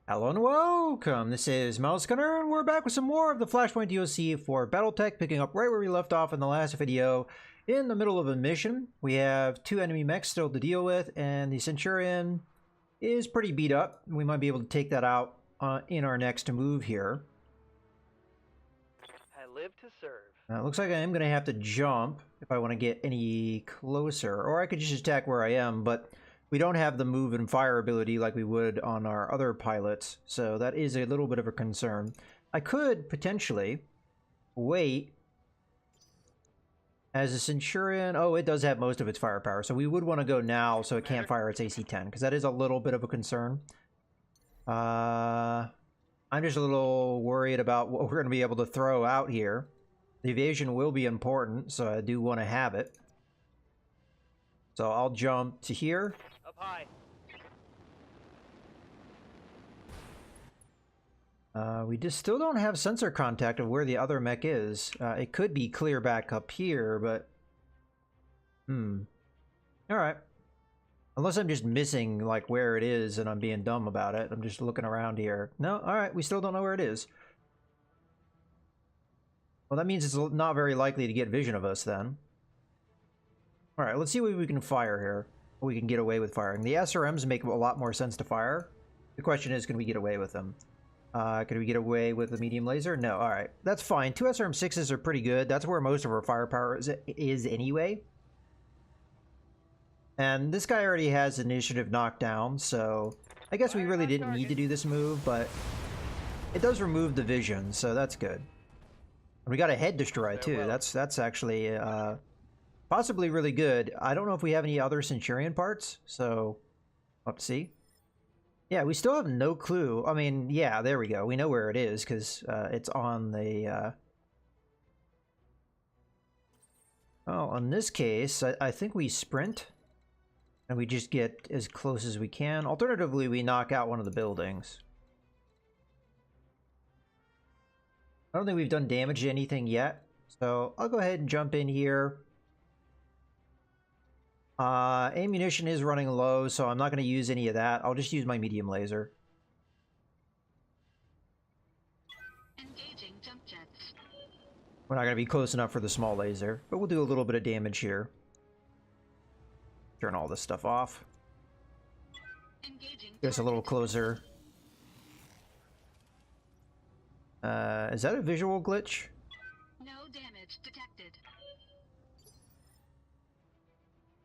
Hello and welcome, this is Mouse Gunner, and we're back with some more of the Flashpoint DLC for BattleTech, picking up right where we left off in the last video. In the middle of a mission, we have two enemy mechs still to deal with, and the Centurion is pretty beat up. We might be able to take that out in our next move here. I live to serve. It looks like I am going to have to jump if I want to get any closer, or I could just attack where I am, but we don't have the move and fire ability like we would on our other pilots, so that is a little bit of a concern. I could potentially wait as a Centurion. Oh, it does have most of its firepower, so we would want to go now so it can't fire its AC-10, because that is a little bit of a concern. I'm just a little worried about what we're going to be able to throw out here. The evasion will be important, so I do want to have it. So I'll jump to here. Up high. We just still don't have sensor contact of where the other mech is. It could be clear back up here, but... Alright. Unless I'm just missing, like, where it is and I'm being dumb about it. I'm just looking around here. No? Alright, we still don't know where it is. Well, that means it's not very likely to get vision of us, then. Alright, let's see what we can fire here. What we can get away with firing. The SRMs make a lot more sense to fire. The question is, can we get away with them? Can we get away with the medium laser? No, alright. That's fine. Two SRM-6s are pretty good. That's where most of our firepower is anyway. And this guy already has initiative knocked down, so I guess we really didn't need to do this move, but it does remove the vision, so that's good. And we got a head destroy too. That's actually possibly really good. I don't know if we have any other Centurion parts, so we'll have to see. Yeah, we still have no clue. I mean, yeah, there we go. We know where it is because it's on the... Well, in this case, I think we sprint and we just get as close as we can. Alternatively, we knock out one of the buildings. I don't think we've done damage to anything yet, so I'll go ahead and jump in here. Ammunition is running low, so I'm not going to use any of that. I'll just use my medium laser. Engaging jump jets. We're not going to be close enough for the small laser, but we'll do a little bit of damage here. Turn all this stuff off. Engaging. Get us a little closer. Is that a visual glitch? No damage detected.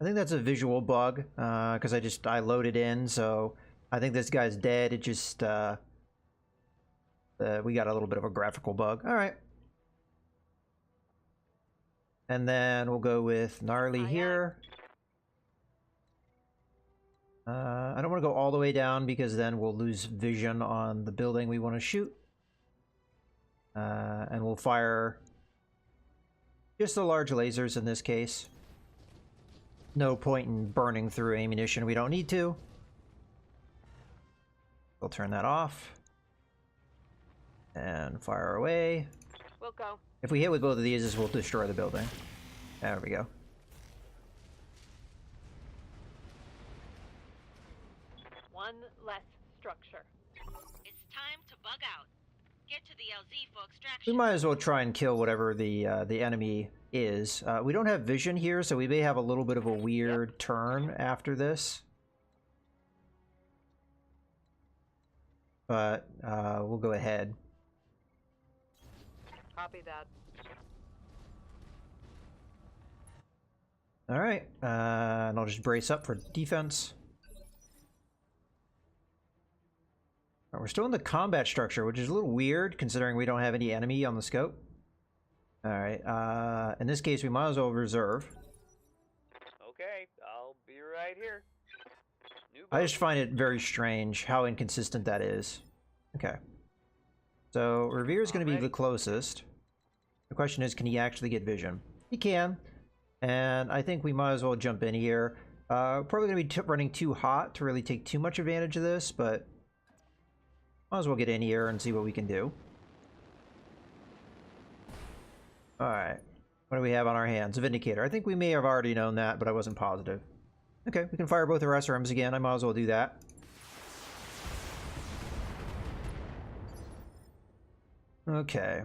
I think that's a visual bug, because I loaded in, so I think this guy's dead. It just, we got a little bit of a graphical bug. Alright. And then we'll go with Gnarly here. I don't want to go all the way down, because then we'll lose vision on the building we want to shoot. And we'll fire just the large lasers in this case. No point in burning through ammunition we don't need to. We'll turn that off. And fire away. We'll go. If we hit with both of these, this will destroy the building. There we go. One less structure. It's time to bug out. Get to the LZ for extraction. We might as well try and kill whatever the enemy is. We don't have vision here, so we may have a little bit of a weird turn after this. But we'll go ahead. Copy that. Alright, and I'll just brace up for defense. We're still in the combat structure, which is a little weird considering we don't have any enemy on the scope. Alright, in this case we might as well reserve. Okay, I'll be right here. I just find it very strange how inconsistent that is. Okay. So, Revere is going to be the closest. The question is, can he actually get vision? He can. And I think we might as well jump in here. Probably going to be running too hot to really take too much advantage of this, but might as well get in here and see what we can do. Alright. What do we have on our hands? A Vindicator. I think we may have already known that, but I wasn't positive. Okay, we can fire both our SRMs again. I might as well do that. Okay.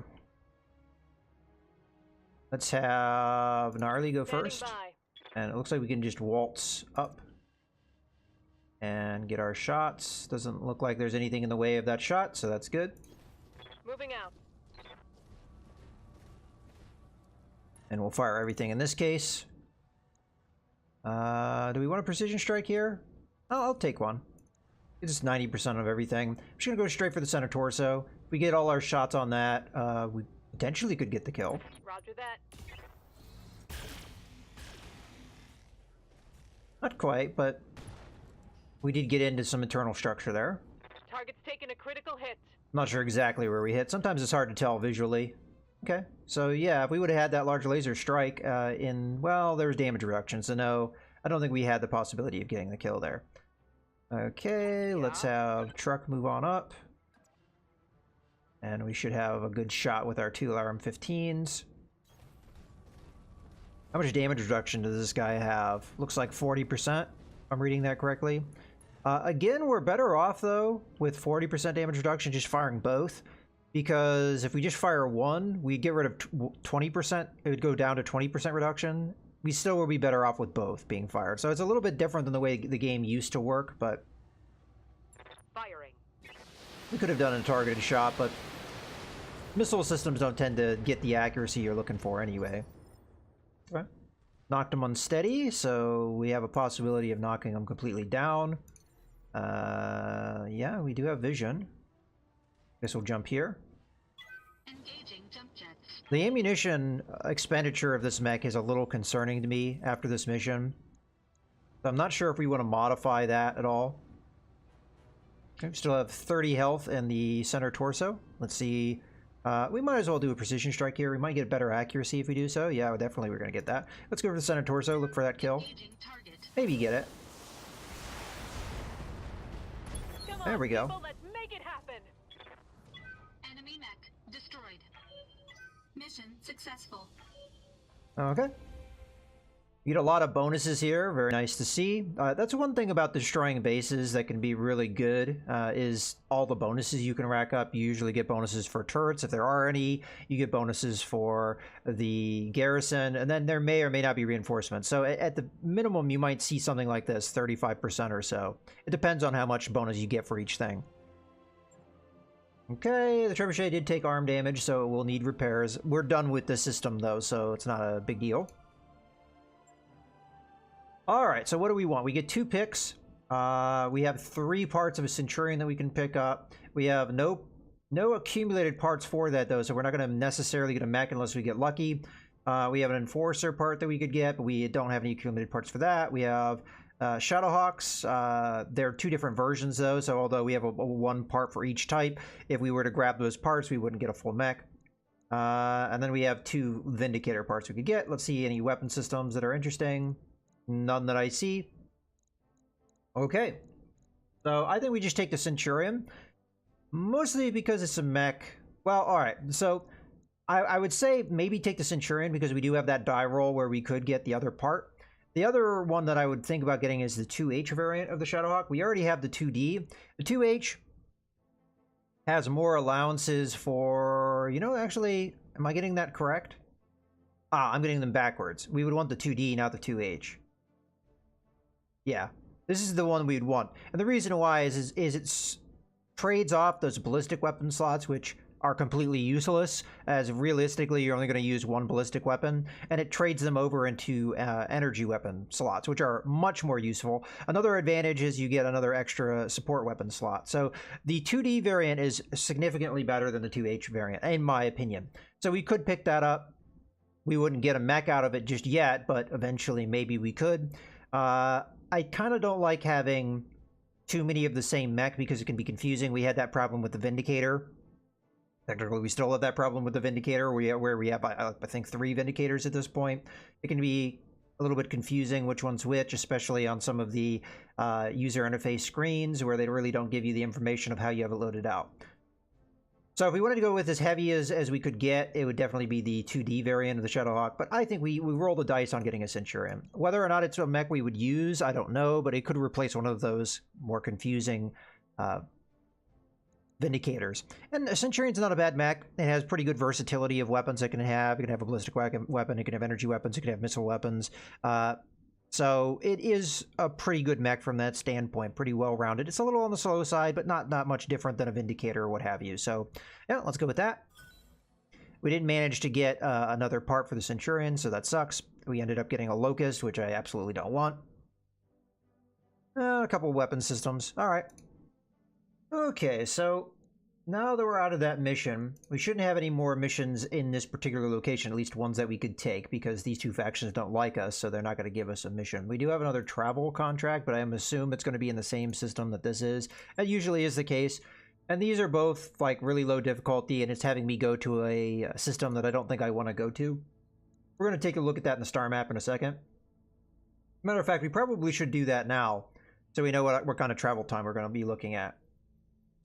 Let's have Gnarly go Standing first. by. And it looks like we can just waltz up and get our shots. Doesn't look like there's anything in the way of that shot, so that's good. Moving out. And we'll fire everything in this case. Do we want a precision strike here? I'll take one. It's 90% of everything. I'm just gonna go straight for the center torso. If we get all our shots on that, we potentially could get the kill. Roger that. Not quite, but we did get into some internal structure there. Target's taking a critical hit. Not sure exactly where we hit. Sometimes it's hard to tell visually. Okay, so yeah, if we would have had that large laser strike well, there was damage reduction, so no, I don't think we had the possibility of getting the kill there. Okay, let's have Truck move on up. And we should have a good shot with our 2 RM-15s. How much damage reduction does this guy have? Looks like 40%, if I'm reading that correctly. Again, we're better off, though, with 40% damage reduction, just firing both. Because if we just fire one, we get rid of 20%. It would go down to 20% reduction. We still would be better off with both being fired. So it's a little bit different than the way the game used to work, but... Firing. We could have done a targeted shot, but... missile systems don't tend to get the accuracy you're looking for anyway. Okay. Knocked him unsteady, so we have a possibility of knocking him completely down. Yeah, we do have vision. Guess we'll jump here. Engaging jump jets. The ammunition expenditure of this mech is a little concerning to me after this mission. So I'm not sure if we want to modify that at all. Okay, we still have 30 health in the center torso. Let's see. We might as well do a precision strike here. We might get better accuracy if we do so. Yeah, definitely we're going to get that. Let's go for the center torso, look for that kill. Engaging target. Maybe get it. Come on, There we go. people, let's make it happen. Enemy mech destroyed. Mission successful. Okay. You get a lot of bonuses here. Very nice to see. That's one thing about destroying bases that can be really good, is all the bonuses you can rack up. You usually get bonuses for turrets, if there are any. You get bonuses for the garrison, and then there may or may not be reinforcements. So at the minimum, you might see something like this, 35% or so. It depends on how much bonus you get for each thing. Okay, the trebuchet did take arm damage, so we'll need repairs. We're done with the system, though, so it's not a big deal. Alright, so what do we want? We get 2 picks. We have 3 parts of a Centurion that we can pick up. We have no accumulated parts for that, though, so we're not going to necessarily get a mech unless we get lucky. We have an Enforcer part that we could get, but we don't have any accumulated parts for that. We have Shadowhawks. There are 2 different versions, though, so although we have a 1 part for each type, if we were to grab those parts, we wouldn't get a full mech. And then we have 2 Vindicator parts we could get. Let's see any weapon systems that are interesting. None that I see. Okay. So I think we just take the Centurion. Mostly because it's a mech. Well, alright. So I would say maybe take the Centurion because we do have that die roll where we could get the other part. The other one that I would think about getting is the 2H variant of the Shadowhawk. We already have the 2D. The 2H has more allowances for... You know, actually, am I getting that correct? I'm getting them backwards. We would want the 2D, not the 2H. Yeah, this is the one we'd want. And the reason why is it trades off those ballistic weapon slots, which are completely useless, as realistically you're only going to use 1 ballistic weapon, and it trades them over into energy weapon slots, which are much more useful. Another advantage is you get another extra support weapon slot. So the 2D variant is significantly better than the 2H variant, in my opinion. So we could pick that up. We wouldn't get a mech out of it just yet, but eventually maybe we could. I kind of don't like having too many of the same mech because it can be confusing. We had that problem with the Vindicator. Technically, we still have that problem with the Vindicator, where we have, I think, 3 Vindicators at this point. It can be a little bit confusing which one's which, especially on some of the user interface screens where they really don't give you the information of how you have it loaded out. So if we wanted to go with as heavy as we could get, it would definitely be the 2D variant of the Shadowhawk, but I think we roll the dice on getting a Centurion. Whether or not it's a mech we would use, I don't know, but it could replace one of those more confusing Vindicators. And the Centurion's not a bad mech. It has pretty good versatility of weapons it can have. It can have a ballistic weapon, it can have energy weapons, it can have missile weapons. So it is a pretty good mech from that standpoint, pretty well-rounded. It's a little on the slow side, but not much different than a Vindicator or what have you. So yeah, let's go with that. We didn't manage to get another part for the Centurion, so that sucks. We ended up getting a Locust, which I absolutely don't want. A couple of weapon systems. All right. Okay, so now that we're out of that mission, we shouldn't have any more missions in this particular location, at least ones that we could take, because these two factions don't like us, so they're not going to give us a mission. We do have another travel contract, but I assume it's going to be in the same system that this is. That usually is the case. And these are both like really low difficulty, and it's having me go to a system that I don't think I want to go to. We're going to take a look at that in the star map in a second. Matter of fact, we probably should do that now, so we know what kind of travel time we're going to be looking at.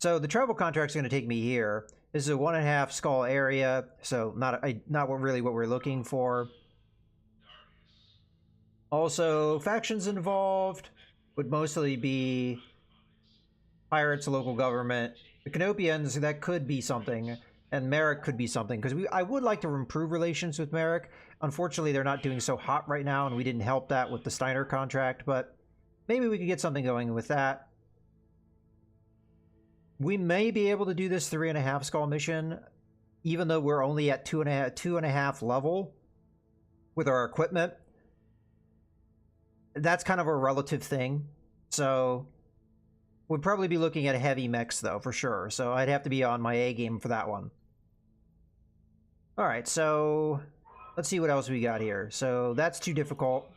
So the travel contract's going to take me here. This is a 1.5 skull area, so not really what we're looking for. Also, factions involved would mostly be pirates, local government. The Canopians, that could be something, and Merrick could be something, because I would like to improve relations with Merrick. Unfortunately, they're not doing so hot right now, and we didn't help that with the Steiner contract, but maybe we could get something going with that. We may be able to do this 3.5 skull mission, even though we're only at 2.5 level with our equipment. That's kind of a relative thing. So we'd probably be looking at heavy mechs, though, for sure. So I'd have to be on my A game for that one. All right, so let's see what else we got here. So that's too difficult.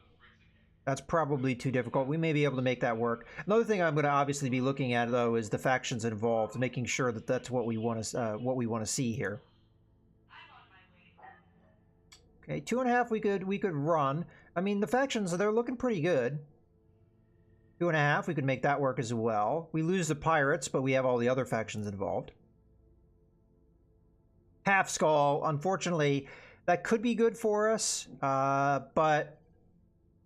That's probably too difficult. We may be able to make that work. Another thing I'm going to obviously be looking at, though, is the factions involved, making sure that that's what we want to see here. Okay, 2.5 we could run. I mean, the factions, they're looking pretty good. 2.5, we could make that work as well. We lose the pirates, but we have all the other factions involved. Half skull, unfortunately, that could be good for us, but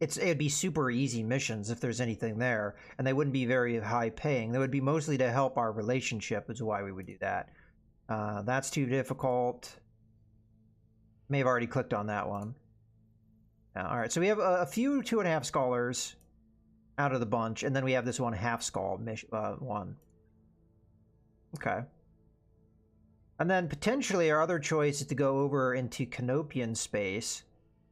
it'd be super easy missions if there's anything there, and they wouldn't be very high paying. They would be mostly to help our relationship is why we would do that. That's too difficult. May have already clicked on that one. All right, so we have a few 2.5 scholars out of the bunch, and then we have this 1.5 skull one. Okay. And then potentially our other choice is to go over into Canopian space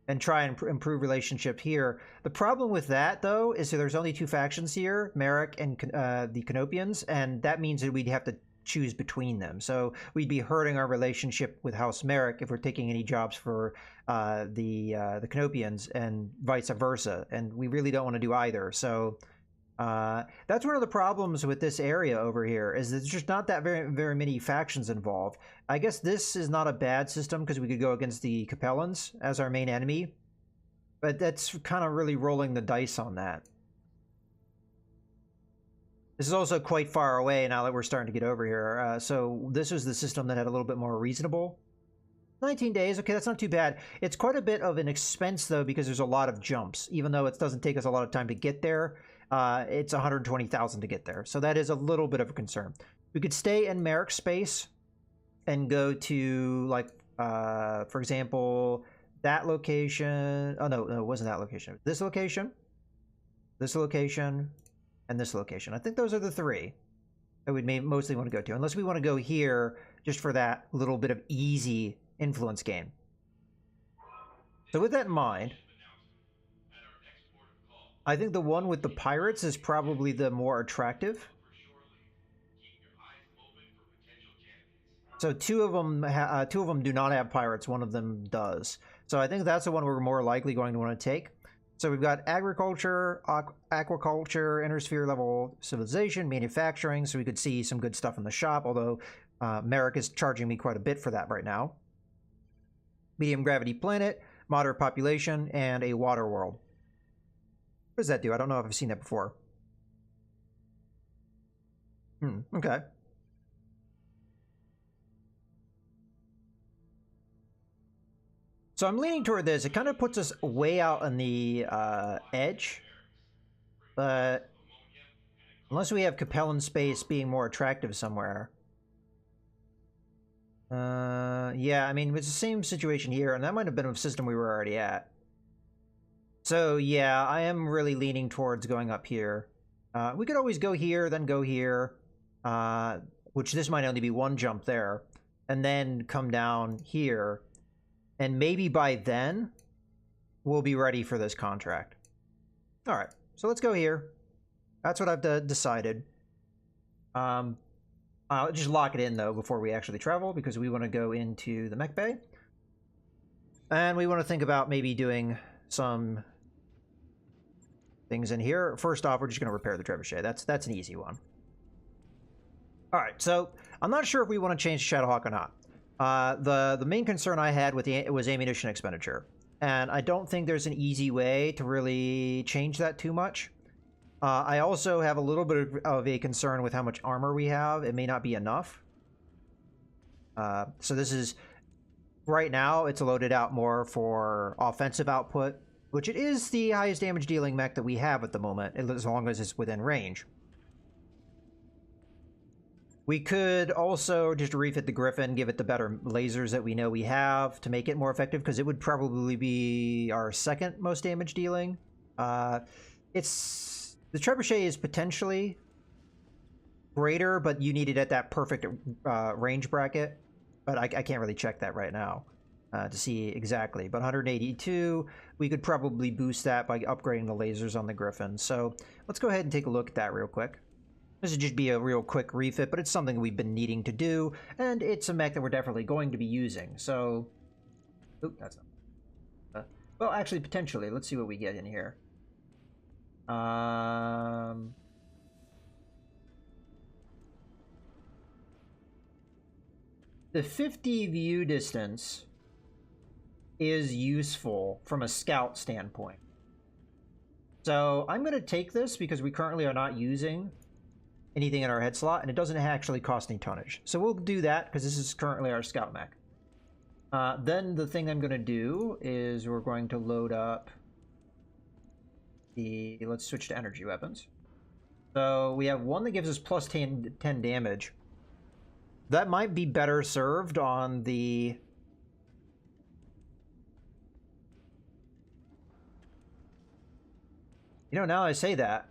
and try and improve relationship here. The problem with that, though, is that there's only two factions here, Merrick and the Canopians, and that means that we'd have to choose between them. So we'd be hurting our relationship with House Merrick if we're taking any jobs for the Canopians and vice versa, and we really don't want to do either. So that's one of the problems with this area over here, is there's just not that very many factions involved. I guess this is not a bad system because we could go against the Capellans as our main enemy, but that's kind of really rolling the dice on that. This is also quite far away now that we're starting to get over here. So this was the system that had a little bit more reasonable. 19 days, okay, that's not too bad. It's quite a bit of an expense, though, because there's a lot of jumps. Even though it doesn't take us a lot of time to get there, it's 120,000 to get there. So that is a little bit of a concern. We could stay in Merrick space and go to, like, for example, that location. Oh, no, it wasn't that location. This location, and this location. I think those are the three that we'd mostly want to go to, unless we want to go here just for that little bit of easy influence gain. So with that in mind, I think the one with the pirates is probably the more attractive. So two of them do not have pirates. One of them does. So I think that's the one we're more likely going to want to take. So we've got agriculture, aquaculture, intersphere level civilization, manufacturing. So we could see some good stuff in the shop, although Merrick is charging me quite a bit for that right now. Medium gravity planet, moderate population, and a water world. What does that do? I don't know if I've seen that before. Okay. So I'm leaning toward this. It kind of puts us way out on the edge. But unless we have Capellan space being more attractive somewhere, Yeah, I mean, it's the same situation here, and that might have been a system we were already at. So, yeah, I am really leaning towards going up here. We could always go here, then go here, which this might only be one jump there, and then come down here, and maybe by then, we'll be ready for this contract. All right, so let's go here. That's what I've decided. I'll just lock it in, though, before we actually travel, because we want to go into the mech bay. And we want to think about maybe doing some things in here. First off, we're just going to repair the trebuchet. That's an easy one. All right, so I'm not sure if we want to change Shadowhawk or not. The main concern I had with was ammunition expenditure, and I don't think there's an easy way to really change that too much. I also have a little bit of a concern with how much armor we have. It may not be enough. So this is, right now, it's loaded out more for offensive output, which it is the highest damage dealing mech that we have at the moment, as long as it's within range. We could also just refit the Griffin, give it the better lasers that we know we have to make it more effective, because it would probably be our second most damage dealing. The trebuchet is potentially greater, but you need it at that perfect range bracket. But I can't really check that right now to see exactly. But 182, we could probably boost that by upgrading the lasers on the Griffin. So let's go ahead and take a look at that real quick. This would just be a real quick refit, but it's something we've been needing to do, and it's a mech that we're definitely going to be using. So, oop, that's not. Well, actually, potentially. Let's see what we get in here. The 50 view distance is useful from a scout standpoint. So I'm going to take this because we currently are not using anything in our head slot, and it doesn't actually cost any tonnage. So we'll do that because this is currently our scout mech. Then the thing I'm going to do is we're going to load up let's switch to energy weapons. So we have one that gives us plus 10 damage. That might be better served on the... You know, now I say that,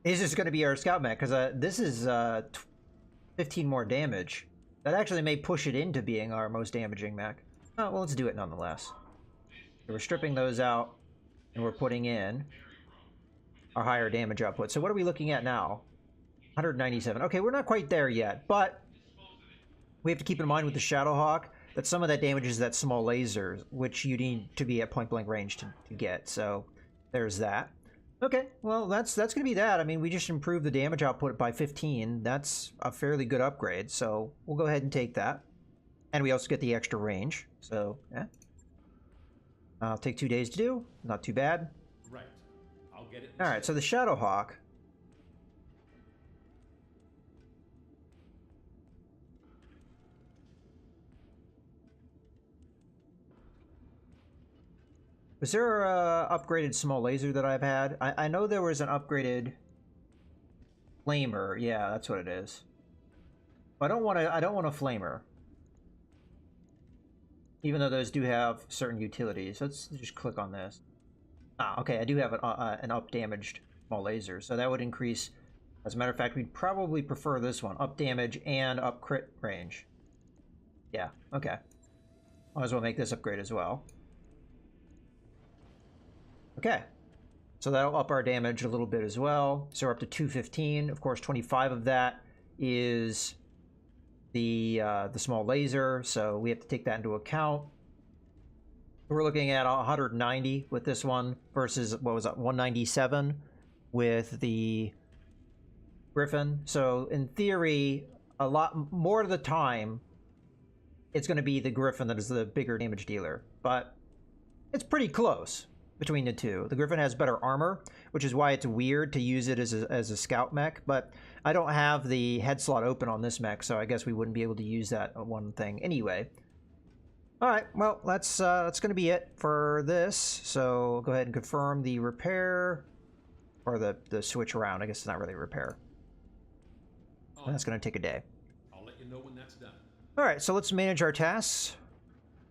is this going to be our scout mech? Because this is 15 more damage. That actually may push it into being our most damaging mech. Oh, well, let's do it nonetheless. So we're stripping those out, and we're putting in our higher damage output. So what are we looking at now? 197. Okay, we're not quite there yet, but we have to keep in mind with the Shadowhawk that some of that damage is that small laser, which you need to be at point-blank range to get. So there's that. Okay, well, that's going to be that. I mean, we just improved the damage output by 15. That's a fairly good upgrade, so we'll go ahead and take that. And we also get the extra range, so, yeah. I'll take 2 days to do. Not too bad. Right. I'll get it. All right, so the Shadowhawk. Was there a upgraded small laser that I've had? I know there was an upgraded flamer. Yeah, that's what it is. I don't want a flamer. Even though those do have certain utilities. Let's just click on this. Ah, okay, I do have an up-damaged small laser, so that would increase. As a matter of fact, we'd probably prefer this one. Up damage and up crit range. Yeah, okay. Might as well make this upgrade as well. Okay. So that'll up our damage a little bit as well. So we're up to 215. Of course, 25 of that is the small laser, so we have to take that into account. We're looking at 190 with this one versus, what was that, 197 with the Griffin. So in theory, a lot more of the time, it's going to be the Griffin that is the bigger damage dealer. But it's pretty close between the two. The Griffin has better armor, which is why it's weird to use it as a scout mech, but I don't have the head slot open on this mech, so I guess we wouldn't be able to use that one thing anyway. All right, well, that's going to be it for this. So go ahead and confirm the repair, or the switch around. I guess it's not really repair. And that's going to take a day. I'll let you know when that's done. All right, so let's manage our tasks.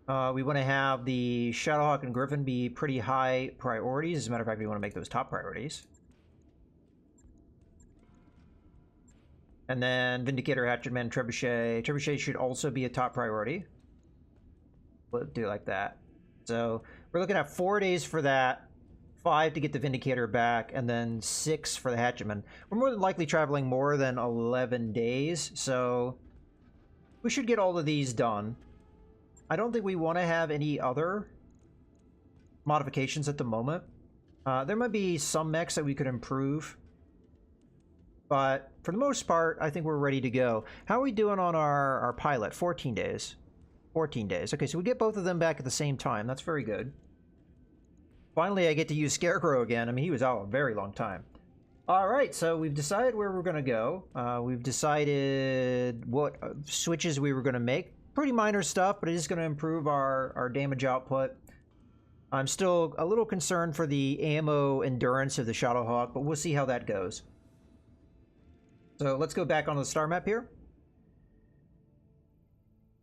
We want to have the Shadowhawk and Griffin be pretty high priorities. As a matter of fact, we want to make those top priorities. And then Vindicator, Hatchetman, Trebuchet. Trebuchet should also be a top priority. We'll do it like that. So we're looking at 4 days for that, 5 to get the Vindicator back, and then 6 for the Hatchetman. We're more than likely traveling more than 11 days, so we should get all of these done. I don't think we want to have any other modifications at the moment. There might be some mechs that we could improve, but for the most part, I think we're ready to go. How are we doing on our pilot? 14 days. 14 days. Okay, so we get both of them back at the same time. That's very good. Finally, I get to use Scarecrow again. I mean, he was out a very long time. All right, so we've decided where we're going to go. We've decided what switches we were going to make. Pretty minor stuff, but it is going to improve our damage output. I'm still a little concerned for the ammo endurance of the Shadowhawk, but we'll see how that goes. So let's go back on the star map here.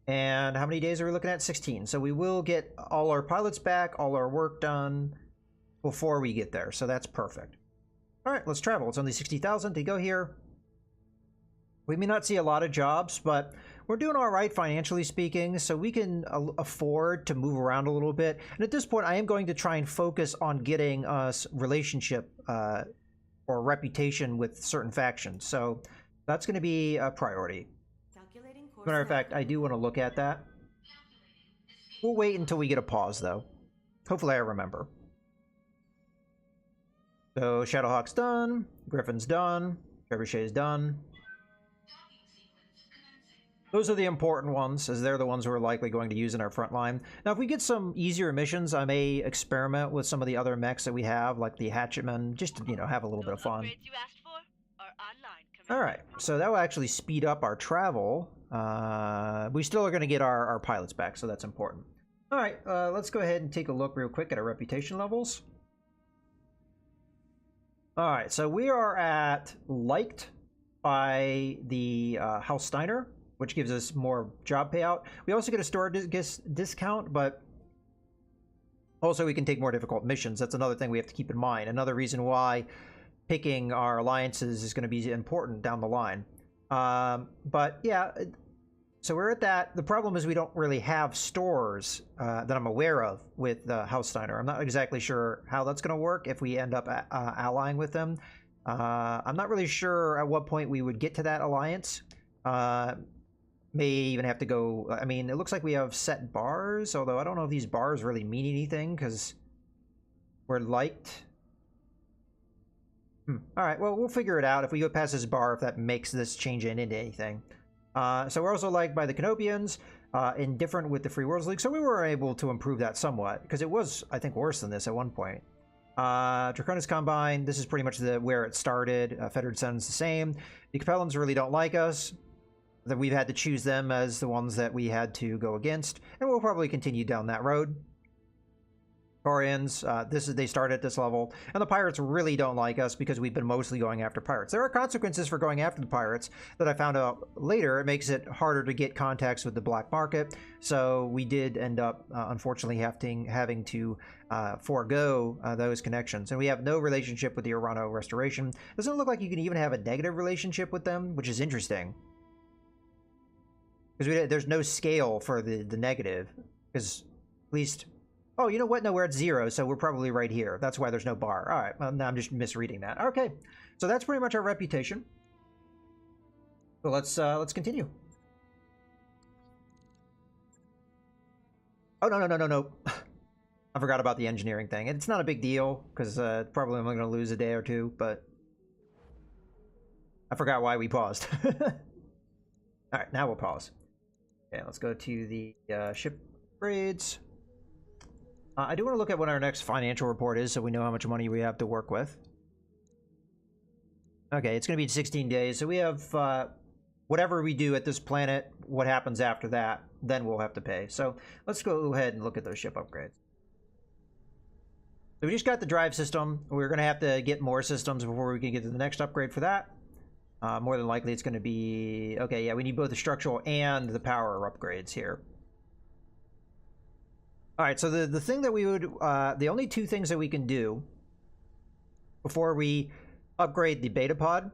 And how many days are we looking at? 16. So we will get all our pilots back, all our work done before we get there. So that's perfect. All right, let's travel. It's only 60,000 to go here. We may not see a lot of jobs, but we're doing all right financially speaking, so we can afford to move around a little bit. And at this point, I am going to try and focus on getting us relationship or reputation with certain factions. So that's going to be a priority. As a matter of fact, I do want to look at that. We'll wait until we get a pause, though. Hopefully I remember. So Shadowhawk's done, Griffin's done, Trebuchet's done. Those are the important ones, as they're the ones we're likely going to use in our front line. Now, if we get some easier missions, I may experiment with some of the other mechs that we have, like the Hatchetman, just to, you know, have a little bit of fun. Upgrades you asked for are online, All right, so that will actually speed up our travel. We still are going to get our pilots back, so that's important. All right, let's go ahead and take a look real quick at our reputation levels. All right, so we are at liked by the House Steiner, which gives us more job payout. We also get a store discount, but also we can take more difficult missions. That's another thing we have to keep in mind. Another reason why picking our alliances is going to be important down the line. But yeah, so we're at that. The problem is we don't really have stores that I'm aware of with House Steiner. I'm not exactly sure how that's going to work if we end up allying with them. I'm not really sure at what point we would get to that alliance. May even have to go... I mean, it looks like we have set bars, although I don't know if these bars really mean anything, because we're liked. All right, well, we'll figure it out if we go past this bar, if that makes this change into anything. So we're also liked by the Canopians, indifferent with the Free Worlds League, so we were able to improve that somewhat, because it was, I think, worse than this at one point. Draconis Combine, this is pretty much where it started. Fettered Sun's the same. The Capellans really don't like us. That we've had to choose them as the ones that we had to go against, and we'll probably continue down that road. Corians, they start at this level, and the pirates really don't like us because we've been mostly going after pirates. There are consequences for going after the pirates that I found out later. It makes it harder to get contacts with the black market, so we did end up unfortunately having to forego those connections. And we have no relationship with the Urano Restoration. Doesn't look like you can even have a negative relationship with them, which is interesting. Because there's no scale for the negative, because at least... Oh, you know what? No, we're at 0, so we're probably right here. That's why there's no bar. All right, well, now I'm just misreading that. Okay, so that's pretty much our reputation. So let's continue. Oh, no. I forgot about the engineering thing. It's not a big deal, because probably I'm going to lose a day or two, but I forgot why we paused. All right, now we'll pause. Okay, let's go to the ship upgrades. I do want to look at what our next financial report is so we know how much money we have to work with. Okay, it's going to be 16 days, so we have whatever we do at this planet, what happens after that, then we'll have to pay. So let's go ahead and look at those ship upgrades. So we just got the drive system. We're going to have to get more systems before we can get to the next upgrade for that. More than likely it's going to be... Okay, yeah, we need both the structural and the power upgrades here. Alright, so the thing that we would... the only two things that we can do before we upgrade the beta pod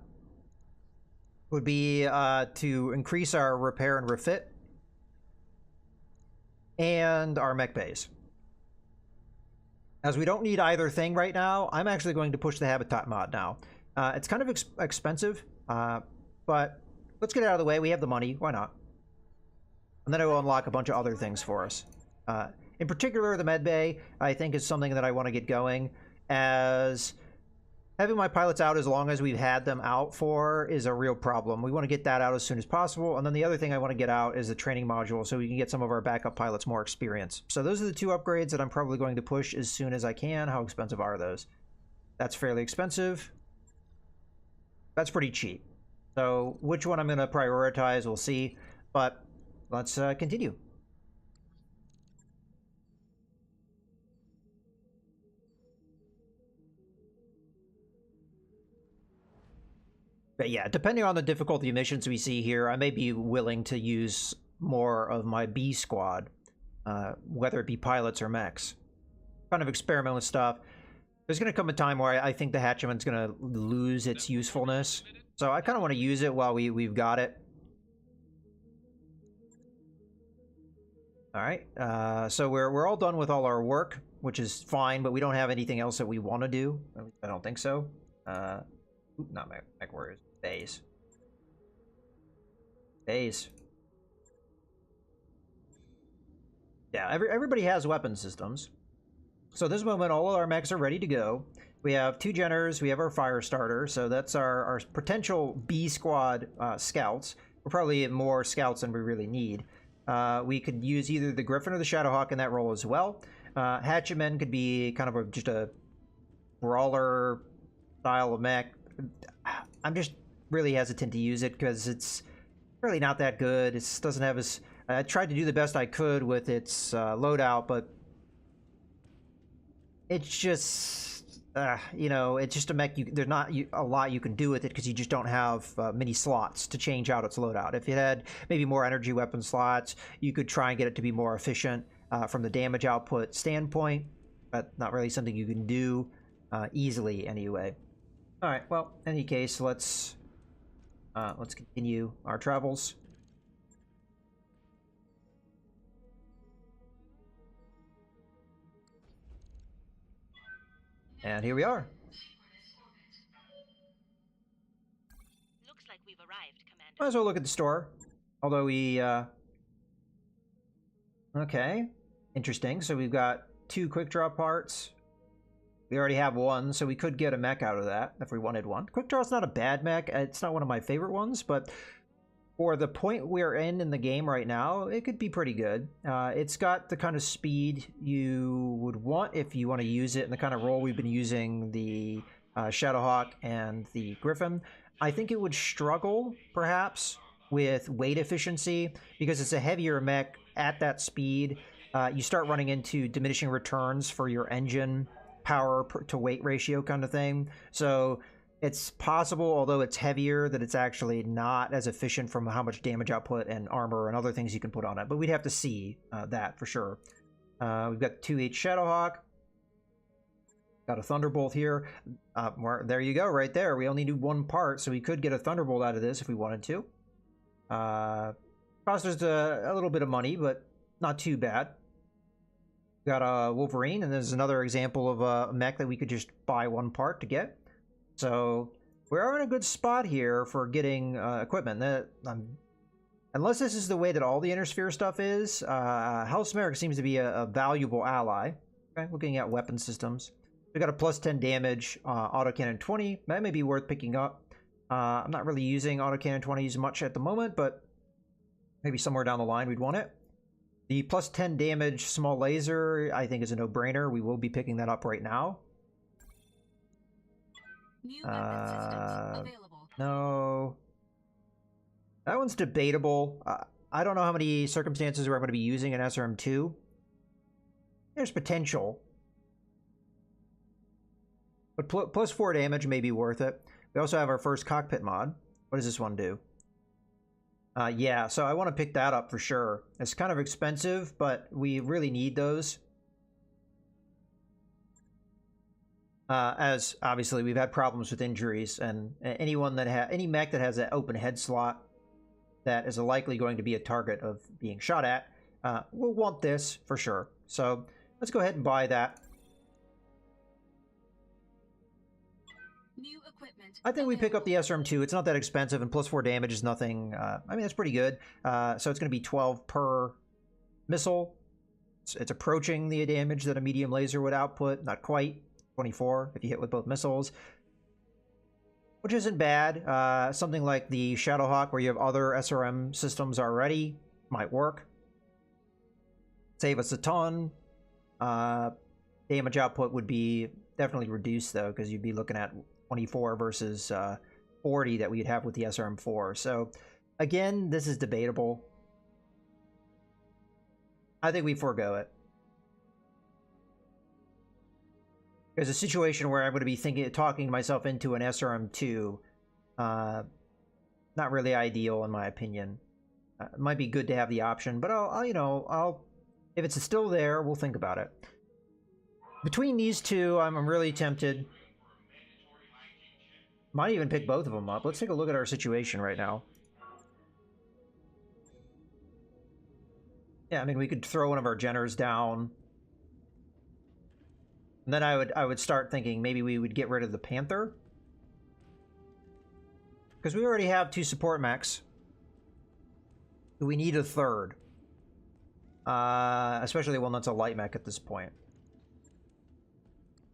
would be to increase our repair and refit and our mech bays. As we don't need either thing right now, I'm actually going to push the habitat mod now. It's kind of expensive, but let's get it out of the way. We have the money. Why not? And then it will unlock a bunch of other things for us. In particular, the med bay, I think, is something that I want to get going, as having my pilots out as long as we've had them out for is a real problem. We want to get that out as soon as possible. And then the other thing I want to get out is the training module, so we can get some of our backup pilots more experience. So those are the two upgrades that I'm probably going to push as soon as I can. How expensive are those? That's fairly expensive. That's pretty cheap. So which one I'm going to prioritize, we'll see. But let's continue. But yeah, depending on the difficulty missions we see here, I may be willing to use more of my B squad, whether it be pilots or mechs. Kind of experiment with stuff. There's going to come a time where I think the Hatchman's going to lose its usefulness. So I kind of want to use it while we've got it. Alright, so we're all done with all our work, which is fine, but we don't have anything else that we want to do. I don't think so. Not mech warriors. Bays. Bays. Yeah, everybody has weapon systems. So this moment, all of our mechs are ready to go. We have 2 Jenners, we have our fire starter, so that's our potential B squad scouts. We're probably more scouts than we really need. We could use either the Griffin or the Shadowhawk in that role as well. Hatchetmen could be kind of just a brawler style of mech. I'm just really hesitant to use it because it's really not that good. It doesn't have as... I tried to do the best I could with its loadout, but it's just... you know, it's just a mech. There's not a lot you can do with it because you just don't have many slots to change out its loadout. If it had maybe more energy weapon slots, you could try and get it to be more efficient from the damage output standpoint, but not really something you can do easily anyway. All right. Well, in any case, let's continue our travels. And here we are. Looks like we've arrived, Commander. Might as well look at the store. Although we, okay. Interesting. So we've got 2 quick draw parts. We already have 1, so we could get a mech out of that if we wanted one. Quick Draw's not a bad mech. It's not one of my favorite ones, but for the point we're in the game right now, it could be pretty good. It's got the kind of speed you would want if you want to use it in the kind of role we've been using the Shadowhawk and the Griffin. I think it would struggle, perhaps, with weight efficiency because it's a heavier mech at that speed. You start running into diminishing returns for your engine power to weight ratio kind of thing. So it's possible, although it's heavier, that it's actually not as efficient from how much damage output and armor and other things you can put on it. But we'd have to see that for sure. We've got 2H Shadowhawk. Got a Thunderbolt here. There you go, right there. We only need 1 part, so we could get a Thunderbolt out of this if we wanted to. Cost us a little bit of money, but not too bad. Got a Wolverine, and there's another example of a mech that we could just buy 1 part to get. So we are in a good spot here for getting equipment. Unless this is the way that all the Inner stuff is, House Merrick seems to be a valuable ally. Okay, looking at weapon systems. We got a plus 10 damage, autocannon 20. That may be worth picking up. I'm not really using autocannon 20s much at the moment, but maybe somewhere down the line we'd want it. The plus 10 damage small laser, I think, is a no-brainer. We will be picking that up right now. New weapon systems available. No. That one's debatable. I don't know how many circumstances we're going to be using an SRM2. There's potential. But plus 4 damage may be worth it. We also have our first cockpit mod. What does this one do? Yeah, so I want to pick that up for sure. It's kind of expensive, but we really need those. As obviously we've had problems with injuries, and anyone that any mech that has an open head slot that is likely going to be a target of being shot at will want this for sure. So let's go ahead and buy that. New equipment. I think we pick up the SRM2. It's not that expensive, and plus 4 damage is nothing. I mean, that's pretty good. So it's going to be 12 per missile. It's approaching the damage that a medium laser would output. Not quite. 24 if you hit with both missiles, which isn't bad. Something like the Shadowhawk, where you have other SRM systems already, might work. Save us a ton. Damage output would be definitely reduced, though, because you'd be looking at 24 versus 40 that we'd have with the SRM4. So, again, this is debatable. I think we forego it. There's a situation where I'm going to be talking myself into an SRM2. Not really ideal, in my opinion. It might be good to have the option, but I'll if it's still there, we'll think about it. Between these two, I'm really tempted. Might even pick both of them up. Let's take a look at our situation right now. Yeah, I mean, we could throw one of our Jenners down. And then I would start thinking maybe we would get rid of the Panther. Because we already have 2 support mechs. We need a third. Especially one that's a light mech at this point.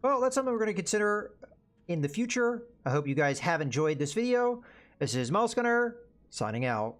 Well, that's something we're going to consider in the future. I hope you guys have enjoyed this video. This is Mouse Gunner, signing out.